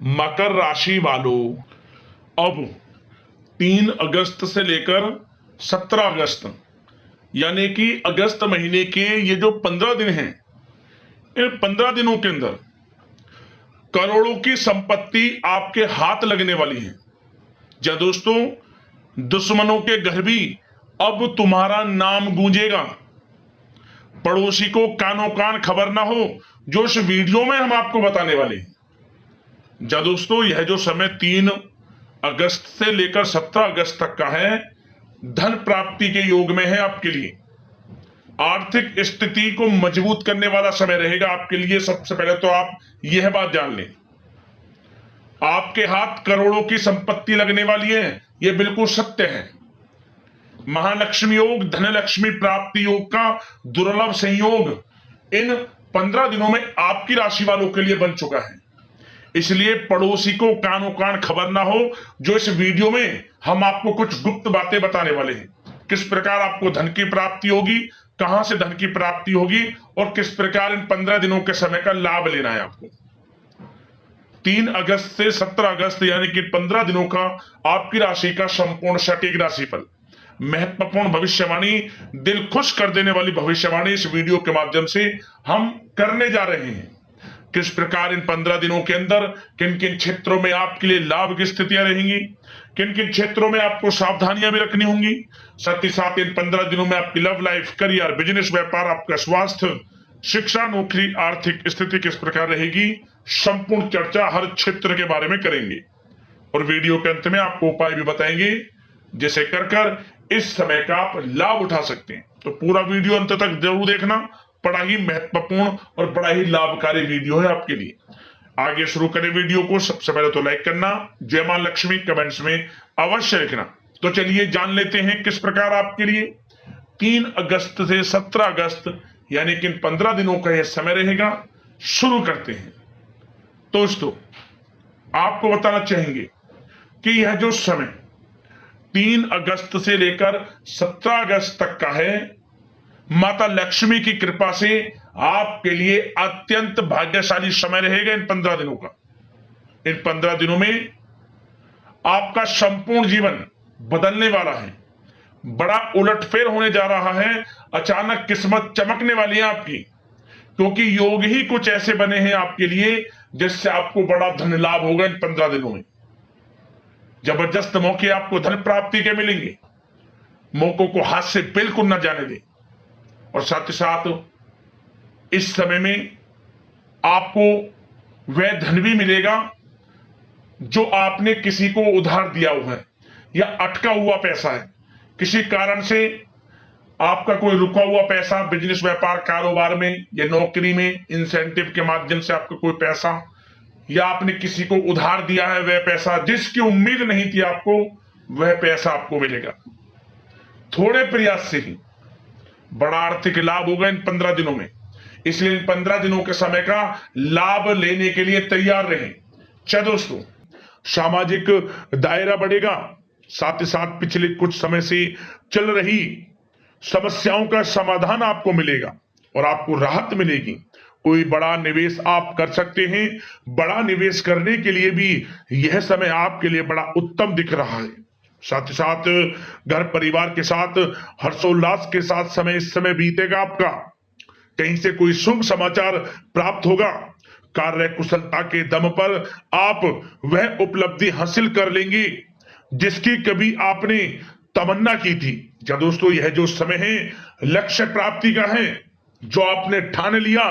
मकर राशि वालों, अब 3 अगस्त से लेकर 17 अगस्त यानी कि अगस्त महीने के ये जो 15 दिन हैं, इन 15 दिनों के अंदर करोड़ों की संपत्ति आपके हाथ लगने वाली है। जी दोस्तों, दुश्मनों के घर भी अब तुम्हारा नाम गूंजेगा। पड़ोसी को कानों कान खबर ना हो, जो इस वीडियो में हम आपको बताने वाले हैं। जी दोस्तों, यह जो समय 3 अगस्त से लेकर 17 अगस्त तक का है, धन प्राप्ति के योग में है आपके लिए। आर्थिक स्थिति को मजबूत करने वाला समय रहेगा आपके लिए। सबसे पहले तो आप यह बात जान लें, आपके हाथ करोड़ों की संपत्ति लगने वाली है, यह बिल्कुल सत्य है। महालक्ष्मी योग, धनलक्ष्मी प्राप्ति योग का दुर्लभ संयोग इन 15 दिनों में आपकी राशि वालों के लिए बन चुका है। इसलिए पड़ोसी को कानों कान खबर ना हो, जो इस वीडियो में हम आपको कुछ गुप्त बातें बताने वाले हैं। किस प्रकार आपको धन की प्राप्ति होगी, कहां से धन की प्राप्ति होगी और किस प्रकार इन 15 दिनों के समय का लाभ लेना है आपको। 3 अगस्त से 17 अगस्त यानी कि 15 दिनों का आपकी राशि का संपूर्ण सटीक राशिफल, महत्वपूर्ण भविष्यवाणी, दिल खुश कर देने वाली भविष्यवाणी इस वीडियो के माध्यम से हम करने जा रहे हैं। किस प्रकार इन 15 दिनों के अंदर किन किन क्षेत्रों में आपके लिए लाभ की स्थितियां रहेंगी, किन किन क्षेत्रों में आपको सावधानियां भी रखनी होंगी, साथ ही साथ इन 15 दिनों में आपकी लव लाइफ, करियर, बिजनेस, व्यापार, आपका स्वास्थ्य, शिक्षा, नौकरी, आर्थिक स्थिति किस प्रकार रहेगी, संपूर्ण चर्चा हर क्षेत्र के बारे में करेंगे। और वीडियो के अंत में आपको उपाय भी बताएंगे जिसे कर इस समय का आप लाभ उठा सकते हैं। तो पूरा वीडियो अंत तक जरूर देखना, बड़ा ही महत्वपूर्ण और बड़ा ही लाभकारी वीडियो है आपके लिए। आगे शुरू करें वीडियो को। सबसे पहले तो लाइक करना, जय मां लक्ष्मी कमेंट्स में अवश्य लिखना। तो चलिए जान लेते हैं किस प्रकार आपके लिए 3 अगस्त से 17 अगस्त यानी कि 15 दिनों का यह समय रहेगा। शुरू करते हैं। दोस्तों, आपको बताना चाहेंगे कि यह जो समय 3 अगस्त से लेकर 17 अगस्त तक का है, माता लक्ष्मी की कृपा से आपके लिए अत्यंत भाग्यशाली समय रहेगा। इन 15 दिनों का, इन 15 दिनों में आपका संपूर्ण जीवन बदलने वाला है। बड़ा उलटफेर होने जा रहा है। अचानक किस्मत चमकने वाली है आपकी, क्योंकि योग ही कुछ ऐसे बने हैं आपके लिए जिससे आपको बड़ा धन लाभ होगा। इन 15 दिनों में जबरदस्त मौके आपको धन प्राप्ति के मिलेंगे। मौकों को हाथ से बिल्कुल न जाने दें। और साथ ही साथ इस समय में आपको वह धन भी मिलेगा जो आपने किसी को उधार दिया हुआ है या अटका हुआ पैसा है। किसी कारण से आपका कोई रुका हुआ पैसा बिजनेस, व्यापार, कारोबार में या नौकरी में इंसेंटिव के माध्यम से आपका कोई पैसा, या आपने किसी को उधार दिया है वह पैसा जिसकी उम्मीद नहीं थी आपको, वह पैसा आपको मिलेगा। थोड़े प्रयास से ही बड़ा आर्थिक लाभ होगा इन 15 दिनों में। इसलिए इन 15 दिनों के समय का लाभ लेने के लिए तैयार रहें। चलो दोस्तों, सामाजिक दायरा बढ़ेगा। साथ ही साथ पिछले कुछ समय से चल रही समस्याओं का समाधान आपको मिलेगा और आपको राहत मिलेगी। कोई बड़ा निवेश आप कर सकते हैं। बड़ा निवेश करने के लिए भी यह समय आपके लिए बड़ा उत्तम दिख रहा है। साथ ही साथ घर परिवार के साथ हर्षोल्लास के साथ समय इस समय बीतेगा आपका। कहीं से कोई शुभ समाचार प्राप्त होगा। कार्य कुशलता के दम पर आप वह उपलब्धि हासिल कर लेंगे जिसकी कभी आपने तमन्ना की थी। क्या दोस्तों, यह जो समय है लक्ष्य प्राप्ति का है। जो आपने ठान लिया,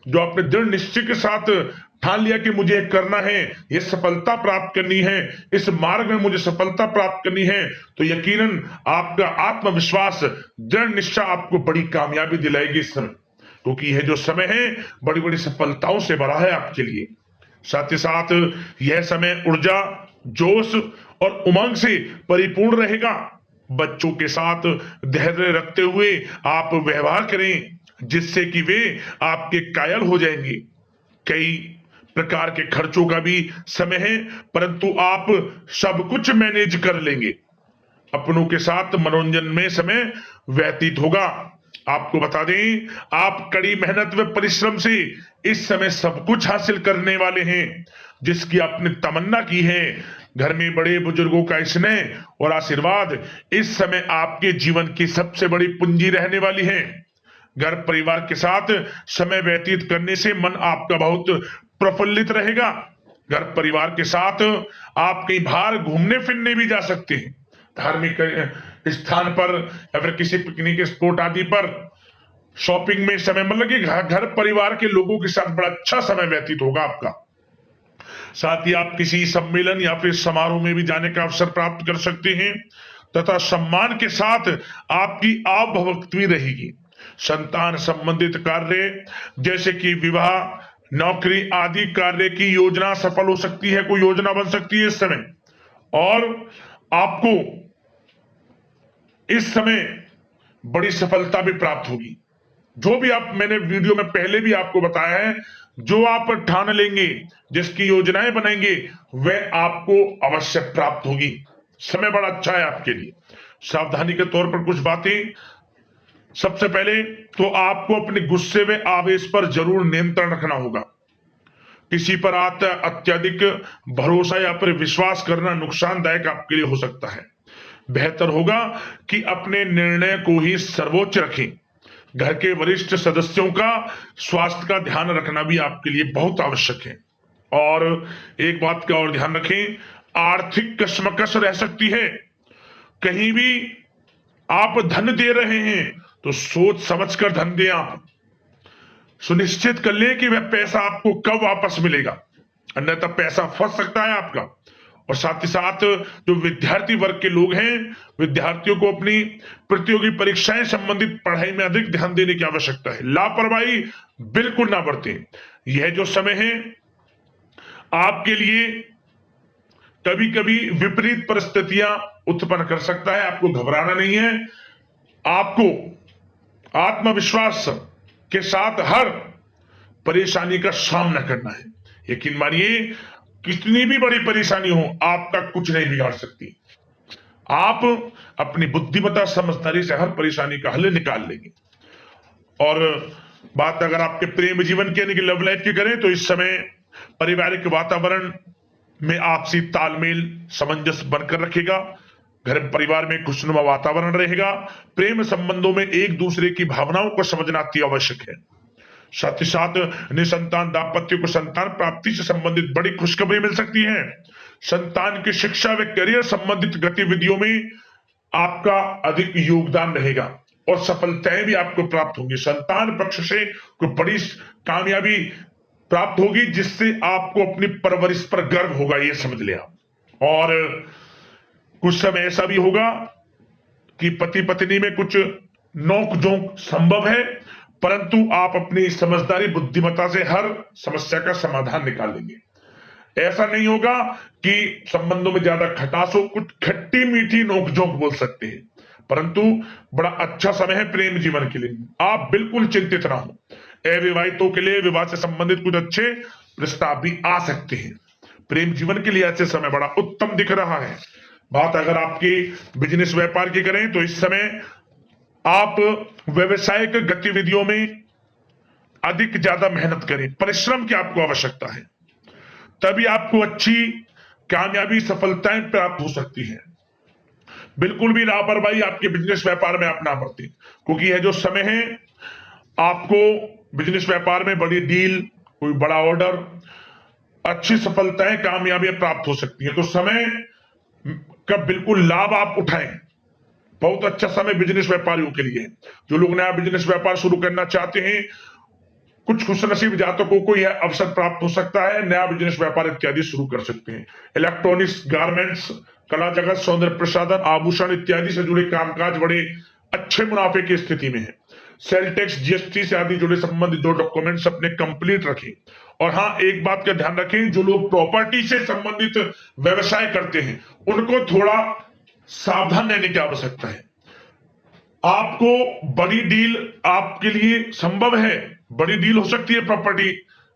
जो आपने दृढ़ निश्चय के साथ ठान लिया कि मुझे करना है, यह सफलता प्राप्त करनी है, इस मार्ग में मुझे सफलता प्राप्त करनी है, तो यकीनन आपका आत्मविश्वास, दृढ़ निश्चय आपको बड़ी कामयाबी दिलाएगी इस समय। क्योंकि यह जो समय है बड़ी बड़ी सफलताओं से भरा है आपके लिए। साथ ही साथ यह समय ऊर्जा, जोश और उमंग से परिपूर्ण रहेगा। बच्चों के साथ धैर्य रखते हुए आप व्यवहार करें जिससे कि वे आपके कायल हो जाएंगे। कई प्रकार के खर्चों का भी समय है, परंतु आप सब कुछ मैनेज कर लेंगे। अपनों के साथ मनोरंजन में समय व्यतीत होगा। आपको बता दें, आप कड़ी मेहनत व परिश्रम से इस समय सब कुछ हासिल करने वाले हैं। जिसकी आपने तमन्ना की है, घर में बड़े बुजुर्गों का स्नेह और आशीर्वाद इस समय आपके जीवन की सबसे बड़ी पूंजी रहने वाली है। घर परिवार के साथ समय व्यतीत करने से मन आपका बहुत प्रफुल्लित रहेगा। घर परिवार के साथ आप कहीं बाहर घूमने फिरने भी जा सकते हैं, धार्मिक स्थान पर या फिर किसी पिकनिक स्पॉट आदि पर, शॉपिंग में समय, मतलब कि घर परिवार के लोगों के साथ बड़ा अच्छा समय व्यतीत होगा आपका। साथ ही आप किसी सम्मेलन या फिर समारोह में भी जाने का अवसर प्राप्त कर सकते हैं तथा सम्मान के साथ आपकी आवभगत भी रहेगी। संतान संबंधित कार्य जैसे कि विवाह, नौकरी आदि कार्य की योजना सफल हो सकती है, कोई योजना बन सकती है इस समय, और आपको इस समय बड़ी सफलता भी प्राप्त होगी। जो भी आप, मैंने वीडियो में पहले भी आपको बताया है, जो आप ठान लेंगे, जिसकी योजनाएं बनाएंगे, वह आपको अवश्य प्राप्त होगी। समय बड़ा अच्छा है आपके लिए। सावधानी के तौर पर कुछ बातें। सबसे पहले तो आपको अपने गुस्से व आवेश पर जरूर नियंत्रण रखना होगा। किसी पर अत्यधिक भरोसा या फिर विश्वास करना नुकसानदायक आपके लिए हो सकता है। बेहतर होगा कि अपने निर्णय को ही सर्वोच्च रखें। घर के वरिष्ठ सदस्यों का स्वास्थ्य का ध्यान रखना भी आपके लिए बहुत आवश्यक है। और एक बात का और ध्यान रखें, आर्थिक कशमकश रह सकती है। कहीं भी आप धन दे रहे हैं तो सोच समझकर धन दें। आप सुनिश्चित कर लें कि वह पैसा आपको कब वापस मिलेगा, अन्यथा पैसा फंस सकता है आपका। और साथ ही साथ जो विद्यार्थी वर्ग के लोग हैं, विद्यार्थियों को अपनी प्रतियोगी परीक्षाएं संबंधित पढ़ाई में अधिक ध्यान देने की आवश्यकता है। लापरवाही बिल्कुल ना बरतें। यह जो समय है आपके लिए कभी कभी विपरीत परिस्थितियां उत्पन्न कर सकता है, आपको घबराना नहीं है। आपको आत्मविश्वास के साथ हर परेशानी का सामना करना है। यकीन मानिए, कितनी भी बड़ी परेशानी हो, आपका कुछ नहीं बिगाड़ सकती। आप अपनी बुद्धिमत्ता समझदारी से हर परेशानी का हल निकाल लेंगे। और बात अगर आपके प्रेम जीवन की यानी कि लव लाइफ की करें तो इस समय पारिवारिक वातावरण में आपसी तालमेल सामंजस्य बनकर रखेगा। घर परिवार में खुशनुमा वातावरण रहेगा। प्रेम संबंधों में एक दूसरे की भावनाओं को समझना अति आवश्यक है। साथ ही साथ निसंतान दाम्पत्य को संतान प्राप्ति से संबंधित बड़ी खुशखबरी मिल सकती है। संतान की शिक्षा व करियर संबंधित गतिविधियों में आपका अधिक योगदान रहेगा और सफलताएं भी आपको प्राप्त होंगी। संतान पक्ष से कोई बड़ी कामयाबी प्राप्त होगी जिससे आपको अपनी परवरिश पर गर्व होगा, ये समझ लिया। और कुछ समय ऐसा भी होगा कि पति पत्नी में कुछ नोक झोंक संभव है, परंतु आप अपनी समझदारी बुद्धिमत्ता से हर समस्या का समाधान निकालेंगे। ऐसा नहीं होगा कि संबंधों में ज्यादा खटास हो, कुछ खट्टी मीठी नोकझोंक बोल सकते हैं, परंतु बड़ा अच्छा समय है प्रेम जीवन के लिए। आप बिल्कुल चिंतित ना हो। अविवाहितों के लिए विवाह से संबंधित कुछ अच्छे प्रस्ताव भी आ सकते हैं। प्रेम जीवन के लिए ऐसे समय बड़ा उत्तम दिख रहा है। बात अगर आपकी बिजनेस व्यापार की करें तो इस समय आप व्यवसायिक गतिविधियों में अधिक ज्यादा मेहनत करें, परिश्रम की आपको आवश्यकता है, तभी आपको अच्छी कामयाबी सफलताएं प्राप्त हो सकती है। बिल्कुल भी लापरवाही आपके बिजनेस व्यापार में आप ना बरतें, क्योंकि यह जो समय है आपको बिजनेस व्यापार में बड़ी डील, कोई बड़ा ऑर्डर, अच्छी सफलताएं, कामयाबियां प्राप्त हो सकती है। तो समय का बिल्कुल लाभ आप उठाएं। बहुत अच्छा समय बिजनेस व्यापारियों के लिए है। जो लोग नया बिजनेस व्यापार शुरू करना चाहते हैं, कुछ खुशनसीब जातकों को यह अवसर प्राप्त हो सकता है, नया बिजनेस व्यापार इत्यादि शुरू कर सकते हैं। इलेक्ट्रॉनिक्स, गारमेंट्स, कला जगत, सौंदर्य प्रसाधन, आभूषण इत्यादि से जुड़े कामकाज बड़े अच्छे मुनाफे की स्थिति में है। सेल टैक्स, जीएसटी से आदि जुड़े संबंधित जो डॉक्यूमेंट्स अपने कंप्लीट रखें। और हाँ, एक बात का ध्यान रखें, जो लोग प्रॉपर्टी से संबंधित व्यवसाय करते हैं उनको थोड़ा सावधान रहने की आवश्यकता है। आपको बड़ी डील आपके लिए संभव है, बड़ी डील हो सकती है प्रॉपर्टी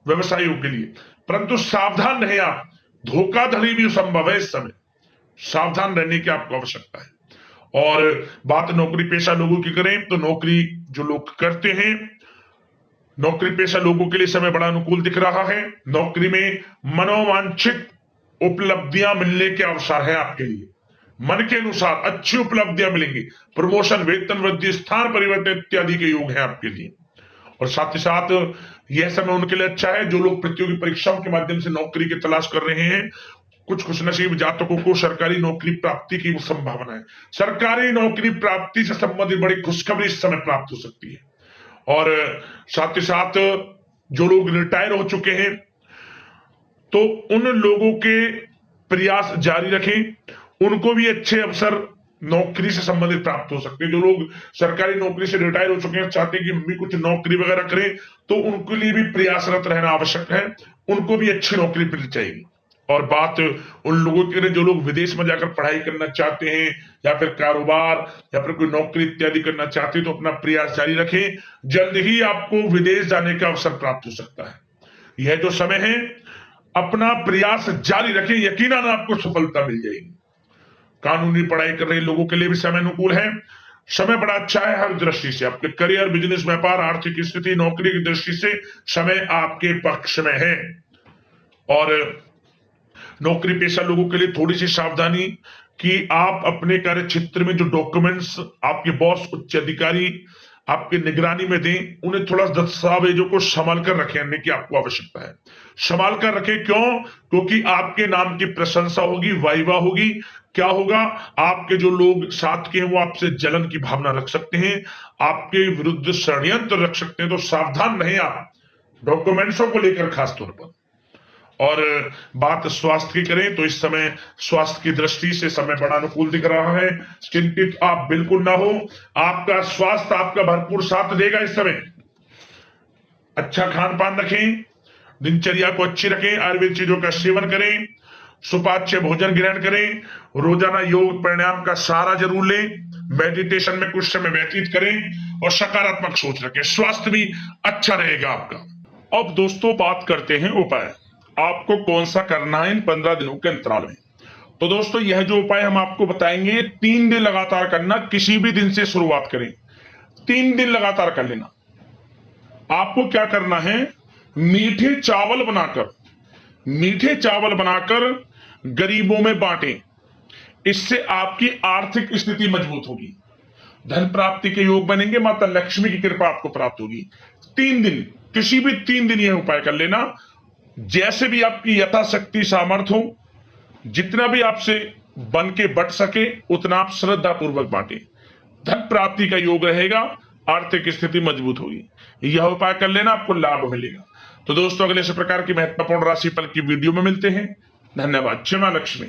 व्यवसायियों के लिए, परंतु सावधान रहे आप, धोखाधड़ी भी संभव है इस समय, सावधान रहने की आपको आवश्यकता है। और बात नौकरी पेशा लोगों की करें तो नौकरी जो लोग करते हैं नौकरी पेशा लोगों के लिए समय बड़ा अनुकूल दिख रहा है। नौकरी में मनोवांछित उपलब्धियां मिलने के अवसर है आपके लिए। मन के अनुसार अच्छी उपलब्धियां मिलेंगी। प्रमोशन, वेतन वृद्धि, स्थान परिवर्तन इत्यादि के योग है आपके लिए। और साथ ही साथ यह समय उनके लिए अच्छा है जो लोग प्रतियोगी परीक्षाओं के माध्यम से नौकरी की तलाश कर रहे हैं। कुछ खुशनसीब जातकों को सरकारी नौकरी प्राप्ति की संभावना है। सरकारी नौकरी प्राप्ति से संबंधित बड़ी खुशखबरी इस समय प्राप्त हो सकती है। और साथ ही साथ जो लोग रिटायर हो चुके हैं तो उन लोगों के प्रयास जारी रखें, उनको भी अच्छे अवसर नौकरी से संबंधित प्राप्त हो सकते हैं। जो लोग सरकारी नौकरी से रिटायर हो चुके हैं, चाहते हैं कि हम भी कुछ नौकरी वगैरह करें, तो उनके लिए भी प्रयासरत रहना आवश्यक है। उनको भी अच्छी नौकरी मिल जाएगी। और बात उन लोगों के लिए जो लोग विदेश में जाकर पढ़ाई करना चाहते हैं या फिर कारोबार या फिर कोई नौकरी इत्यादि करना चाहते हैं, तो अपना प्रयास जारी रखें। जल्द ही आपको विदेश जाने का अवसर प्राप्त हो सकता है। यह जो समय है, अपना प्रयास जारी रखें, यकीनन आपको सफलता मिल जाएगी। कानूनी पढ़ाई कर रहे लोगों के लिए भी समय अनुकूल है। समय बड़ा अच्छा है हर दृष्टि से। आपके करियर, बिजनेस, व्यापार, आर्थिक स्थिति, नौकरी की दृष्टि से समय आपके पक्ष में है। और नौकरी पेशा लोगों के लिए थोड़ी सी सावधानी कि आप अपने कार्य क्षेत्र में जो डॉक्यूमेंट्स आपके बॉस, उच्च अधिकारी आपके निगरानी में दें, उन्हें थोड़ा दस्तावेजों को संभाल कर रखने की आपको आवश्यकता है। संभाल कर रखें, क्यों? क्योंकि आपके नाम की प्रशंसा होगी, वाइवा होगी। क्या होगा? आपके जो लोग साथ के हैं वो आपसे जलन की भावना रख सकते हैं, आपके विरुद्ध षड्यंत्र रख सकते हैं। तो सावधान रहें आप डॉक्यूमेंट्सों को लेकर खासतौर पर। और बात स्वास्थ्य की करें तो इस समय स्वास्थ्य की दृष्टि से समय बड़ा अनुकूल दिख रहा है। चिंतित आप बिल्कुल ना हो, आपका स्वास्थ्य आपका भरपूर साथ देगा। इस समय अच्छा खान पान रखें, दिनचर्या को अच्छी रखें, आयुर्वेद चीजों का सेवन करें, सुपाच्य भोजन ग्रहण करें, रोजाना योग प्राणायाम का सहारा जरूर लें, मेडिटेशन में कुछ समय व्यतीत करें और सकारात्मक सोच रखें। स्वास्थ्य भी अच्छा रहेगा आपका। अब दोस्तों बात करते हैं उपाय, आपको कौन सा करना है इन 15 दिनों के अंतराल में। तो दोस्तों यह जो उपाय हम आपको बताएंगे 3 दिन लगातार करना। किसी भी दिन से शुरुआत करें, 3 दिन लगातार कर लेना। आपको क्या करना है, मीठे चावल बनाकर गरीबों में बांटें। इससे आपकी आर्थिक स्थिति मजबूत होगी, धन प्राप्ति के योग बनेंगे, माता लक्ष्मी की कृपा आपको प्राप्त होगी। 3 दिन, किसी भी 3 दिन यह उपाय कर लेना। जैसे भी आपकी यथाशक्ति सामर्थ्य हो, जितना भी आपसे बन के बट सके उतना आप श्रद्धा पूर्वक बांटे। धन प्राप्ति का योग रहेगा, आर्थिक स्थिति मजबूत होगी। यह उपाय कर लेना, आपको लाभ मिलेगा। तो दोस्तों अगले इस प्रकार की महत्वपूर्ण राशिफल की वीडियो में मिलते हैं। धन्यवाद। जय मां लक्ष्मी।